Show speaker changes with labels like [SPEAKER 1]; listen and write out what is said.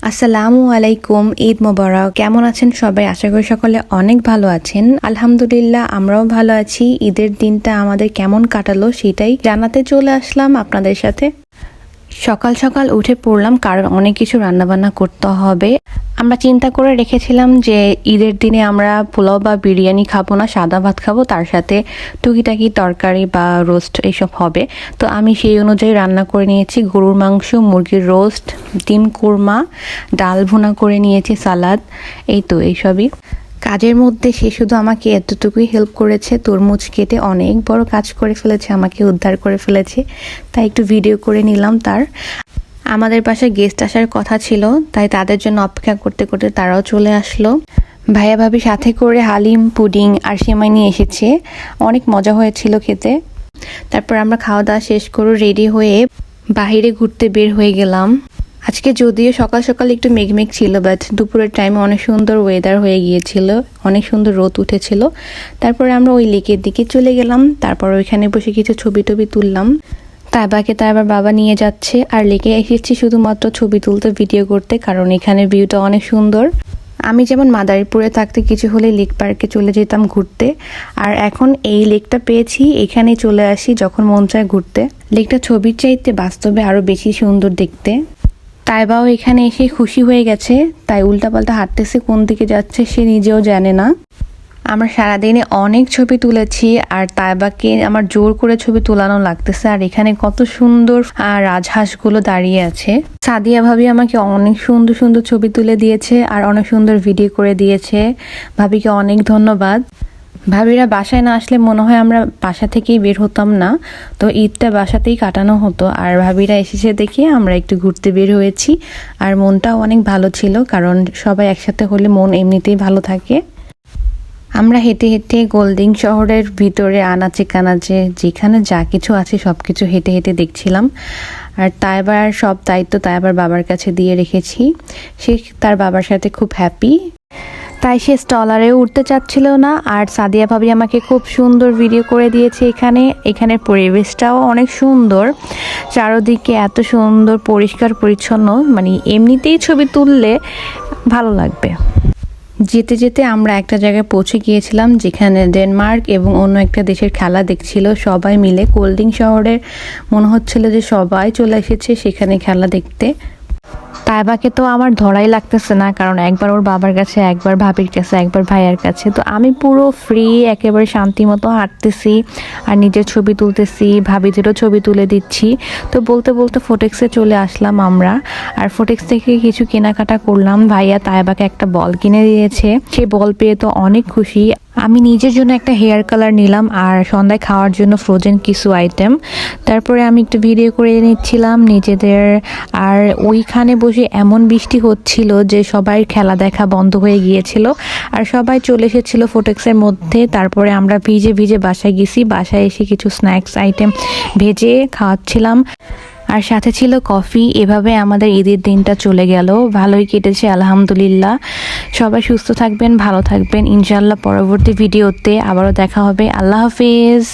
[SPEAKER 1] আসসালামু আলাইকুম, ঈদ মোবারক। কেমন আছেন সবাই? আশা করি সকলে অনেক ভালো আছেন। আলহামদুলিল্লাহ, আমরাও ভালো আছি। ঈদের দিনটা আমাদের কেমন কাটালো সেটাই জানাতে চলে আসলাম আপনাদের সাথে। সকাল সকাল উঠে পড়লাম, কারণ অনেক কিছু রান্নাবান্না করতে হবে। আমরা চিন্তা করে রেখেছিলাম যে ঈদের দিনে আমরা পোলাও বা বিরিয়ানি খাবো না, সাদা ভাত খাবো, তার সাথে টুকিটাকি তরকারি বা রোস্ট এইসব হবে। তো আমি সেই অনুযায়ী রান্না করে নিয়েছি গরুর মাংস, মুরগির রোস্ট, ডিম কোরমা, ডাল ভুনা করে নিয়েছি, সালাদ। এই তো এইসবই কাজের মধ্যে সে শুধু আমাকে এতটুকুই হেল্প করেছে। তরমুজ কেটে অনেক বড় কাজ করে ফেলেছে, আমাকে উদ্ধার করে ফেলেছে। তাই একটু ভিডিও করে নিলাম তার। আমাদের বাসায় গেস্ট আসার কথা ছিল, তাই তাদের জন্য অপেক্ষা করতে করতে তারাও চলে আসলো। ভাইয়া ভাবি সাথে করে হালিম, পুডিং আর সেমাই নিয়ে এসেছে। অনেক মজা হয়েছিল খেতে। তারপর আমরা খাওয়া দাওয়া শেষ করে রেডি হয়ে বাহিরে ঘুরতে বের হয়ে গেলাম। আজকে যদিও সকাল সকাল একটু মেঘমেঘ ছিল, বাট দুপুরের টাইমে অনেক সুন্দর ওয়েদার হয়ে গিয়েছিল, অনেক সুন্দর রোদ উঠেছিল। তারপরে আমরা ওই লেকের দিকে চলে গেলাম। তারপর ওইখানে বসে কিছু ছবি টবি তুললাম। তাইবাকে তাইবার বাবা নিয়ে যাচ্ছে, আর লেকে এসেছি শুধুমাত্র ছবি তুলতে, ভিডিও করতে, কারণ এখানে ভিউটা অনেক সুন্দর। আমি যেমন মাদারীপুরে থাকতে কিছু হলে লেক পার্কে চলে যেতাম ঘুরতে, আর এখন এই লেকটা পেয়েছি, এখানে চলে আসি যখন মন চায় ঘুরতে। লেকটা ছবির চাইতে বাস্তবে আরো বেশি সুন্দর দেখতে। তাইবাও এখানে এসে খুশি হয়ে গেছে, তাই উল্টাপাল্টা হাঁটতেছে, কোন দিকে যাচ্ছে সে নিজেও জানে না। আমরা সারাদিনে অনেক ছবি তুলেছি, আর তাইবাকে আমার জোর করে ছবি তোলানো লাগতেছে। আর এখানে কত সুন্দর রাজহাঁসগুলো দাঁড়িয়ে আছে। সাদিয়া ভাবি আমাকে অনেক সুন্দর সুন্দর ছবি তুলে দিয়েছে আর অনেক সুন্দর ভিডিও করে দিয়েছে। ভাবিকে অনেক ধন্যবাদ। ভাবিরা বাসায় না আসলে মনে হয় আমরা বাসা থেকেই বের হতাম না, তো ঈদটা বাসাতেই কাটানো হতো। আর ভাবিরা এসেছে দেখে আমরা একটু ঘুরতে বের হয়েছি, আর মনটাও অনেক ভালো ছিল, কারণ সবাই একসাথে হলে মন এমনিতেই ভালো থাকে। আমরা হেঁটে হেঁটে গোল্ডিং শহরের ভিতরে আনাচে কানাচে যেখানে যা কিছু আছে সব কিছু হেঁটে হেঁটে দেখছিলাম। আর তাইবার সব দায়িত্ব তাইবার বাবার কাছে দিয়ে রেখেছি। সে তার বাবার সাথে খুব হ্যাপি, তাই সে স্টলারেও উঠতে চাচ্ছিল না। আর সাদিয়া ভাবি আমাকে খুব সুন্দর ভিডিও করে দিয়েছে। এখানের পরিবেশটাও অনেক সুন্দর, চারদিকে এত সুন্দর পরিষ্কার পরিচ্ছন্ন, মানে এমনিতেই ছবি তুললে ভালো লাগবে। যেতে যেতে আমরা একটা জায়গায় পৌঁছে গিয়েছিলাম, যেখানে ডেনমার্ক এবং অন্য একটা দেশের খেলা দেখছিল সবাই মিলে। কোল্ডিং শহরের মনে হচ্ছিল যে সবাই চলে এসেছে সেখানে খেলা দেখতে। তাইবাকে তো আমার ধরাই লাগতেছে না, কারণ একবার ওর বাবার কাছে, একবার ভাবির কাছে, একবার ভাইয়ার কাছে। তো আমি পুরো ফ্রি, একেবারে শান্তি মতো হাঁটতেছি আর নিজের ছবি তুলতেছি, ভাবিদেরও ছবি তুলে দিচ্ছি। তো বলতে বলতে ফোটেক্সে চলে আসলাম আমরা, আর ফোটেক্স থেকে কিছু কেনাকাটা করলাম। ভাইয়া তাইবাকে একটা বল কিনে দিয়েছে, সে বল পেয়ে তো অনেক খুশি। আমি নিজের জন্য একটা হেয়ার কালার নিলাম, আর সন্ধ্যায় খাওয়ার জন্য ফ্রোজেন কিছু আইটেম। তারপরে আমি একটু ভিডিও করে নিচ্ছিলাম নিজেদের। আর ওইখানে বসে এমন বৃষ্টি হচ্ছিল যে সবাই খেলা দেখা বন্ধ হয়ে গিয়েছিল, আর সবাই চলে এসেছিল ফোটেক্সের মধ্যে। তারপরে আমরা ভিজে ভিজে বাসায় গেছি। বাসায় এসে কিছু স্ন্যাক্স আইটেম ভেজে খাওয়াচ্ছিলাম, আর সাথে ছিল কফি। এভাবে আমাদের ঈদের দিনটা চলে গেল, ভালোই কেটেছে আলহামদুলিল্লাহ। সবাই সুস্থ থাকবেন, ভালো থাকবেন। ইনশাআল্লাহ পরবর্তী ভিডিওতে আবারও দেখা হবে। আল্লাহ হাফিজ।